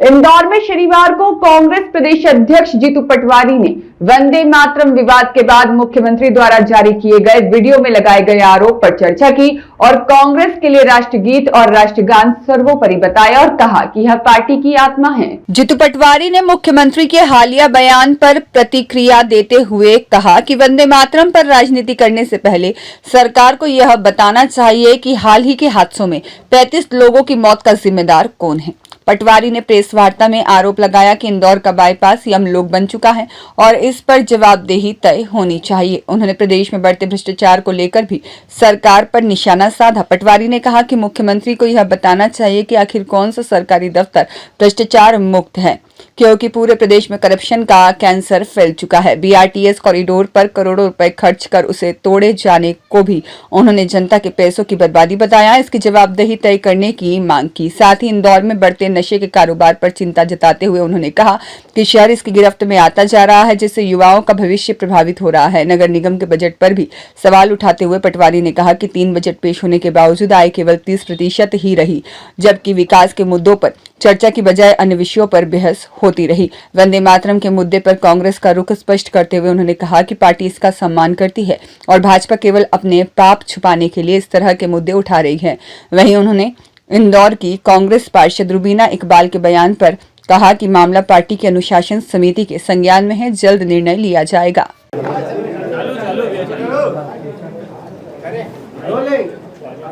इंदौर में शनिवार को कांग्रेस प्रदेश अध्यक्ष जीतू पटवारी ने वंदे मातरम विवाद के बाद मुख्यमंत्री द्वारा जारी किए गए वीडियो में लगाए गए आरोप पर चर्चा की और कांग्रेस के लिए राष्ट्रगीत और राष्ट्रगान सर्वोपरि बताया और कहा कि यह पार्टी की आत्मा है। जीतू पटवारी ने मुख्यमंत्री के हालिया बयान पर प्रतिक्रिया देते हुए कहा कि वंदे मातरम पर राजनीति करने से पहले सरकार को यह बताना चाहिए कि हाल ही के हादसों में 35 लोगों की मौत का जिम्मेदार कौन है। पटवारी ने प्रेस वार्ता में आरोप लगाया कि इंदौर का बाईपास यमलोक बन चुका है और इस पर जवाबदेही तय होनी चाहिए। उन्होंने प्रदेश में बढ़ते भ्रष्टाचार को लेकर भी सरकार पर निशाना साधा। पटवारी ने कहा कि मुख्यमंत्री को यह बताना चाहिए कि आखिर कौन सा सरकारी दफ्तर भ्रष्टाचार मुक्त है, क्योंकि पूरे प्रदेश में करप्शन का कैंसर फैल चुका है। बीआरटीएस कॉरिडोर पर करोड़ों रुपए खर्च कर उसे तोड़े जाने को भी उन्होंने जनता के पैसों की बर्बादी बताया। इसकी जवाबदेही तय करने की मांग की। साथ ही इंदौर में बढ़ते नशे के कारोबार पर चिंता जताते हुए उन्होंने कहा कि शहर इसकी गिरफ्त में आता जा रहा है, जिससे युवाओं का भविष्य प्रभावित हो रहा है। नगर निगम के बजट पर भी सवाल उठाते हुए पटवारी ने कहा कि 3 बजट पेश होने के बावजूद आय केवल 30% ही रही, जबकि विकास के मुद्दों पर चर्चा की बजाय अन्य विषयों पर बहस होती रही। वंदे मातरम के मुद्दे पर कांग्रेस का रुख स्पष्ट करते हुए उन्होंने कहा कि पार्टी इसका सम्मान करती है और भाजपा केवल अपने पाप छुपाने के लिए इस तरह के मुद्दे उठा रही है। वहीं उन्होंने इंदौर की कांग्रेस पार्षद रुबीना इकबाल के बयान पर कहा कि मामला पार्टी की अनुशासन समिति के संज्ञान में है, जल्द निर्णय लिया जाएगा।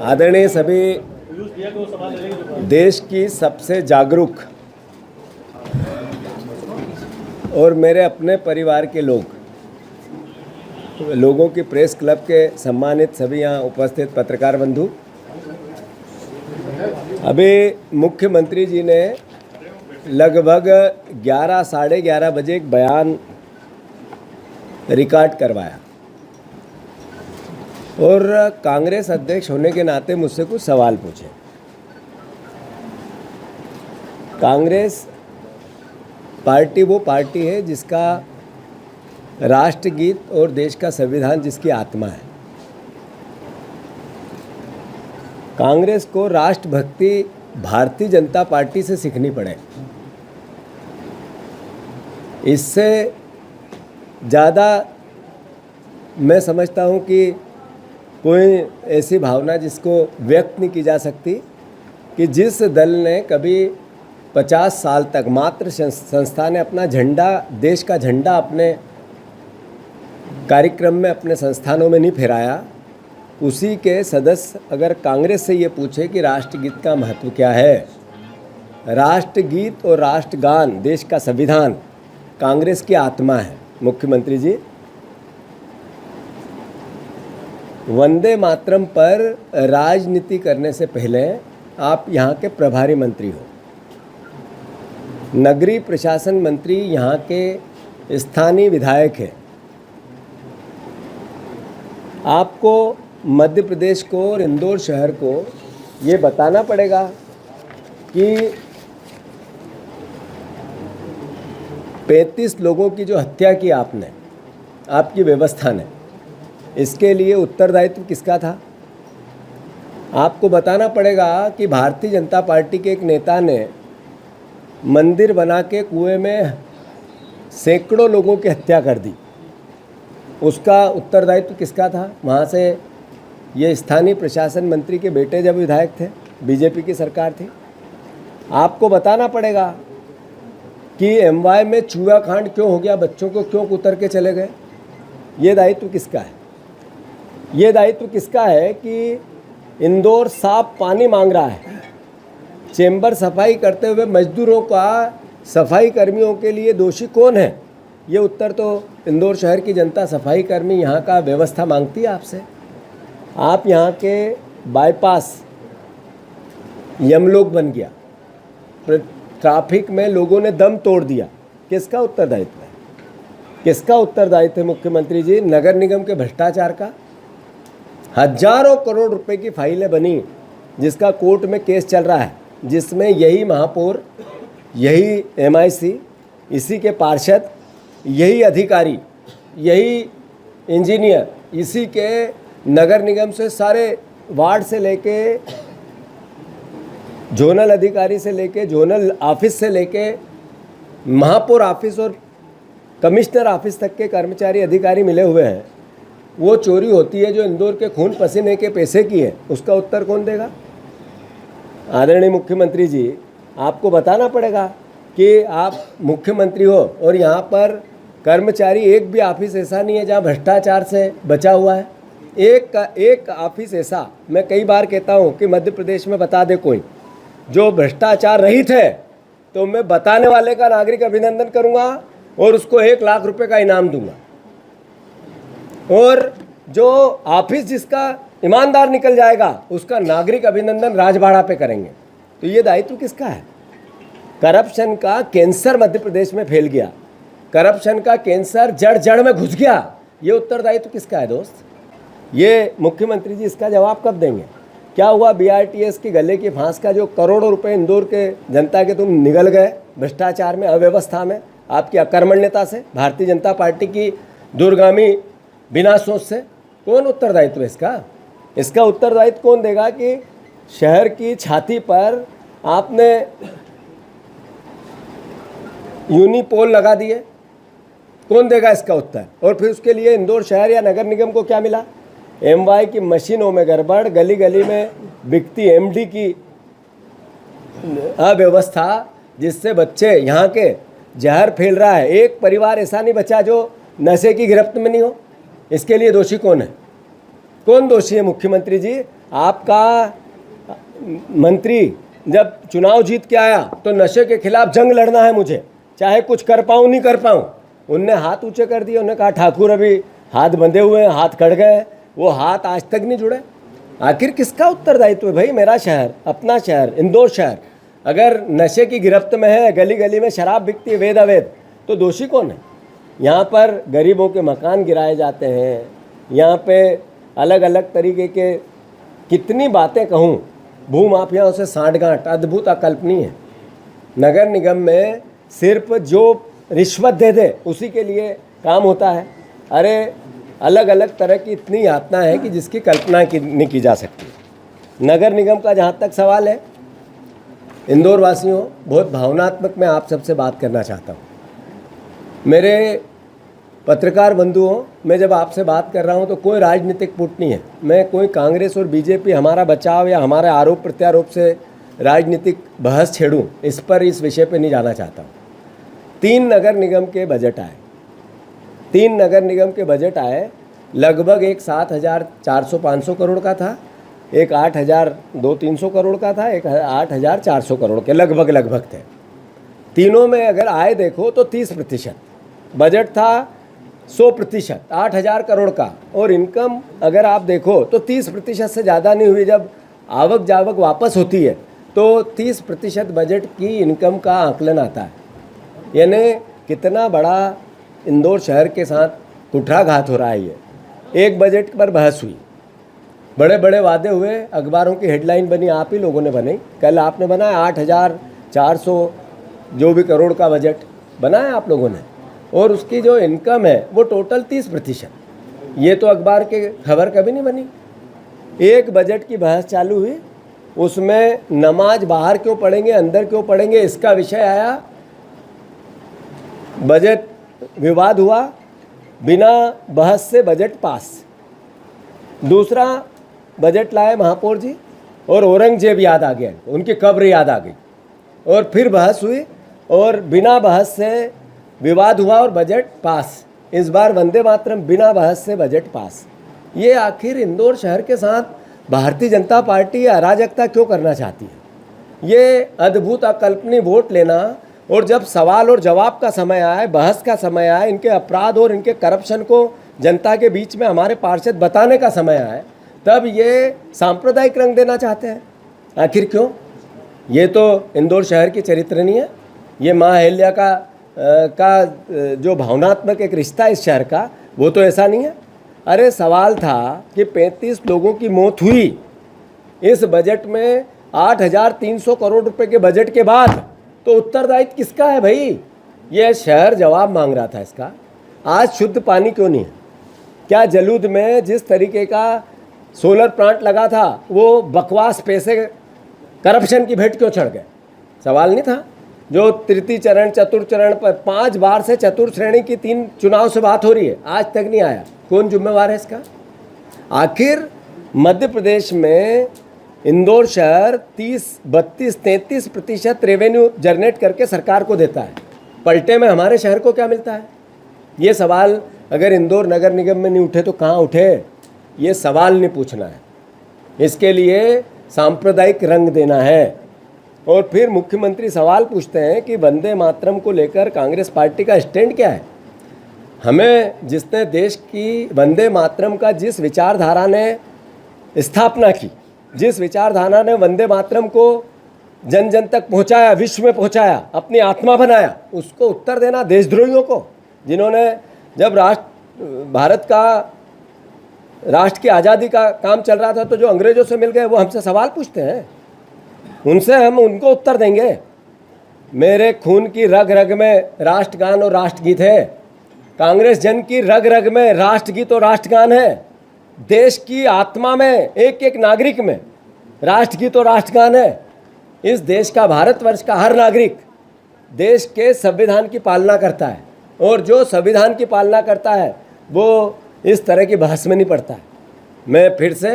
आदरणीय सभी देश की सबसे जागरूक और मेरे अपने परिवार के लोगों की प्रेस क्लब के सम्मानित सभी यहाँ उपस्थित पत्रकार बंधु, अभी मुख्यमंत्री जी ने लगभग 11 साढ़े 11 बजे एक बयान रिकॉर्ड करवाया और कांग्रेस अध्यक्ष होने के नाते मुझसे कुछ सवाल पूछे। कांग्रेस पार्टी वो पार्टी है जिसका राष्ट्रगीत और देश का संविधान जिसकी आत्मा है। कांग्रेस को राष्ट्रभक्ति भारतीय जनता पार्टी से सीखनी पड़े। इससे ज़्यादा मैं समझता हूँ कि कोई ऐसी भावना जिसको व्यक्त नहीं की जा सकती कि जिस दल ने कभी 50 साल तक मात्र संस्था ने अपना झंडा, देश का झंडा अपने कार्यक्रम में, अपने संस्थानों में नहीं फहराया, उसी के सदस्य अगर कांग्रेस से ये पूछे कि राष्ट्रगीत का महत्व क्या है, राष्ट्रगीत और राष्ट्रगान देश का संविधान कांग्रेस की आत्मा है। मुख्यमंत्री जी, वंदे मातरम पर राजनीति करने से पहले आप यहाँ के प्रभारी मंत्री हो, नगरीय प्रशासन मंत्री यहाँ के स्थानीय विधायक हैं। आपको मध्य प्रदेश को और इंदौर शहर को ये बताना पड़ेगा कि 35 लोगों की जो हत्या की आपने, आपकी व्यवस्था ने, इसके लिए उत्तरदायित्व किसका था। आपको बताना पड़ेगा कि भारतीय जनता पार्टी के एक नेता ने मंदिर बना के कुएं में सैकड़ों लोगों की हत्या कर दी, उसका उत्तरदायित्व किसका था। वहाँ से ये स्थानीय प्रशासन मंत्री के बेटे जब विधायक थे, बीजेपी की सरकार थी। आपको बताना पड़ेगा कि एमवाय में चूहा कांड क्यों हो गया, बच्चों को क्यों उतर के चले गए। ये दायित्व किसका है। ये दायित्व किसका है कि इंदौर साफ पानी मांग रहा है, चेंबर सफाई करते हुए मजदूरों का, सफाई कर्मियों के लिए दोषी कौन है। ये उत्तर तो इंदौर शहर की जनता, सफाई कर्मी यहाँ का व्यवस्था मांगती है आपसे। आप यहाँ के बाईपास यमलोक बन गया, ट्रैफिक में लोगों ने दम तोड़ दिया, किसका उत्तरदायित्व है। किसका उत्तरदायित्व है मुख्यमंत्री जी। नगर निगम के भ्रष्टाचार का। हजारों करोड़ रुपए की फाइलें बनी जिसका कोर्ट में केस चल रहा है, जिसमें यही महापौर, यही एमआईसी, इसी के पार्षद, यही अधिकारी, यही इंजीनियर, इसी के नगर निगम से सारे वार्ड से लेके जोनल अधिकारी से लेके, जोनल ऑफिस से लेके, महापौर ऑफिस और कमिश्नर ऑफिस तक के कर्मचारी अधिकारी मिले हुए हैं। वो चोरी होती है जो इंदौर के खून पसीने के पैसे की है, उसका उत्तर कौन देगा? आदरणीय मुख्यमंत्री जी, आपको बताना पड़ेगा कि आप मुख्यमंत्री हो और यहाँ पर कर्मचारी एक भी ऑफिस ऐसा नहीं है जहाँ भ्रष्टाचार से बचा हुआ है। एक ऑफिस ऐसा, मैं कई बार कहता हूँ कि मध्य प्रदेश में बता दे कोई जो भ्रष्टाचार रहित है, तो मैं बताने वाले का नागरिक अभिनंदन करूँगा और उसको 1 लाख रुपए का इनाम दूंगा। और जो ऑफिस जिसका ईमानदार निकल जाएगा उसका नागरिक अभिनंदन राजबाड़ा पे करेंगे। तो ये दायित्व किसका है? करप्शन का कैंसर मध्य प्रदेश में फैल गया, करप्शन का कैंसर जड़ जड़ में घुस गया। ये उत्तरदायित्व किसका है दोस्त? ये मुख्यमंत्री जी इसका जवाब कब देंगे? क्या हुआ BRTS के गले की फांस का जो करोड़ों रुपए इंदौर के जनता के तुम निगल गए भ्रष्टाचार में, अव्यवस्था में, आपकी अकर्मण्यता से, भारतीय जनता पार्टी की दूरगामी बिना सोच से? कौन उत्तरदायित्व है इसका? इसका उत्तरदायित्व कौन देगा कि शहर की छाती पर आपने यूनिपोल लगा दिए? कौन देगा इसका उत्तर? और फिर उसके लिए इंदौर शहर या नगर निगम को क्या मिला? MY की मशीनों में गड़बड़, गली गली में बिकती MD की अव्यवस्था, जिससे बच्चे यहाँ के जहर फैल रहा है। एक परिवार ऐसा नहीं बचा जो नशे की गिरफ्त में नहीं हो। इसके लिए दोषी कौन है? कौन दोषी है? मुख्यमंत्री जी, आपका मंत्री जब चुनाव जीत के आया तो नशे के खिलाफ जंग लड़ना है मुझे, चाहे कुछ कर पाऊँ नहीं कर पाऊँ। उनने हाथ ऊंचे कर दिए, उन्होंने कहा ठाकुर अभी हाथ बंधे हुए हैं, हाथ कट गए, वो हाथ आज तक नहीं जुड़े। आखिर किसका उत्तरदायित्व है भाई? मेरा शहर, अपना शहर, इंदौर शहर अगर नशे की गिरफ्त में है, गली गली में शराब बिकती है वेद अवैध, तो दोषी कौन है? यहाँ पर गरीबों के मकान गिराए जाते हैं, यहाँ पे अलग अलग तरीके के कितनी बातें कहूँ, भूमाफियाओं से सांठगांठ अद्भुत अकल्पनीय है। नगर निगम में सिर्फ जो रिश्वत दे दे उसी के लिए काम होता है। अरे अलग अलग तरह की इतनी यातना है कि जिसकी कल्पना नहीं की जा सकती। नगर निगम का जहाँ तक सवाल है, इंदौर वासियों, बहुत भावनात्मक मैं आप सबसे बात करना चाहता हूँ। मेरे पत्रकार बंधुओं, मैं जब आपसे बात कर रहा हूँ तो कोई राजनीतिक पुट नहीं है। मैं कोई कांग्रेस और बीजेपी हमारा बचाव या हमारे आरोप प्रत्यारोप से राजनीतिक बहस छेड़ूँ, इस पर, इस विषय पर नहीं जाना चाहता हूँ। 3 नगर निगम के बजट आए, 3 नगर निगम के बजट आए, लगभग एक 7,400-500 करोड़ का था, एक 8,200-300 करोड़ का था, एक 8,400 करोड़ के लगभग थे। तीनों में अगर आय देखो तो 30%, बजट था 100%, 8,000 करोड़ का, और इनकम अगर आप देखो तो 30% से ज़्यादा नहीं हुई। जब आवक जावक वापस होती है तो 30% बजट की इनकम का आकलन आता है। यानी कितना बड़ा इंदौर शहर के साथ कुठाराघात हो रहा है। ये एक बजट पर बहस हुई, बड़े बड़े वादे हुए, अखबारों की हेडलाइन बनी, आप ही लोगों ने बनाई। कल आपने बनाया 8,400 जो भी करोड़ का बजट बनाया आप लोगों ने, और उसकी जो इनकम है वो टोटल 30%। ये तो अखबार के खबर कभी नहीं बनी। एक बजट की बहस चालू हुई, उसमें नमाज बाहर क्यों पढ़ेंगे अंदर क्यों पढ़ेंगे इसका विषय आया, बजट विवाद हुआ, बिना बहस से बजट पास। दूसरा बजट लाए महापौर जी और औरंगजेब याद आ गया, उनकी कब्र याद आ गई, और फिर बहस हुई और बिना बहस से विवाद हुआ और बजट पास। इस बार वंदे मातरम बिना बहस से बजट पास। ये आखिर इंदौर शहर के साथ भारतीय जनता पार्टी अराजकता क्यों करना चाहती है? ये अद्भुत अकल्पनीय वोट लेना, और जब सवाल और जवाब का समय आए, बहस का समय आए, इनके अपराध और इनके करप्शन को जनता के बीच में हमारे पार्षद बताने का समय आए, तब ये सांप्रदायिक रंग देना चाहते हैं। आखिर क्यों? ये तो इंदौर शहर की चरित्र नहीं है। ये माँ अहिल्या का जो भावनात्मक एक रिश्ता इस शहर का, वो तो ऐसा नहीं है। अरे सवाल था कि 35 लोगों की मौत हुई इस बजट में 8,300 करोड़ रुपए के बजट के बाद, तो उत्तरदायित्व किसका है भाई? ये शहर जवाब मांग रहा था इसका। आज शुद्ध पानी क्यों नहीं है? क्या जलूद में जिस तरीके का सोलर प्लांट लगा था वो बकवास पैसे करप्शन की भेंट क्यों चढ़ गए? सवाल नहीं था। जो तृतीय चरण चतुर्थ चरण पर 5 बार से चतुर्थ श्रेणी की 3 चुनाव से बात हो रही है, आज तक नहीं आया। कौन जिम्मेवार है इसका? आखिर मध्य प्रदेश में इंदौर शहर 30, 32, 33% रेवेन्यू जनरेट करके सरकार को देता है, पलटे में हमारे शहर को क्या मिलता है? ये सवाल अगर इंदौर नगर निगम में नहीं उठे तो कहाँ उठे? ये सवाल नहीं पूछना है, इसके लिए सांप्रदायिक रंग देना है। और फिर मुख्यमंत्री सवाल पूछते हैं कि वंदे मातरम को लेकर कांग्रेस पार्टी का स्टैंड क्या है। हमें जिसने देश की वंदे मातरम का जिस विचारधारा ने स्थापना की, जिस विचारधारा ने वंदे मातरम को जन जन तक पहुंचाया, विश्व में पहुंचाया, अपनी आत्मा बनाया, उसको उत्तर देना देशद्रोहियों को, जिन्होंने जब भारत का राष्ट्र की आज़ादी का काम चल रहा था तो जो अंग्रेजों से मिल गए वो हमसे सवाल पूछते हैं, उनसे हम उनको उत्तर देंगे। मेरे खून की रग रग में राष्ट्रगान और राष्ट्रगीत है, कांग्रेस जन की रग रग में राष्ट्रगीत और राष्ट्रगान है, देश की आत्मा में एक एक नागरिक में राष्ट्रगीत और राष्ट्रगान है। इस देश का, भारतवर्ष का हर नागरिक देश के संविधान की पालना करता है, और जो संविधान की पालना करता है वो इस तरह की बहस में नहीं पड़ता है। मैं फिर से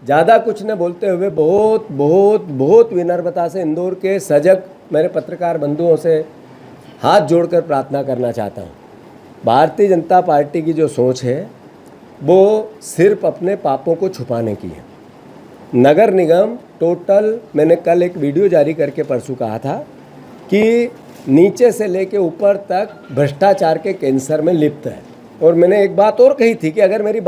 ज़्यादा कुछ न बोलते हुए बहुत बहुत बहुत विनम्रता से इंदौर के सजग मेरे पत्रकार बंधुओं से हाथ जोड़कर प्रार्थना करना चाहता हूँ। भारतीय जनता पार्टी की जो सोच है वो सिर्फ अपने पापों को छुपाने की है। नगर निगम टोटल, मैंने कल एक वीडियो जारी करके परसों कहा था कि नीचे से लेके ऊपर तक भ्रष्टाचार के कैंसर में लिप्त है। और मैंने एक बात और कही थी कि अगर मेरी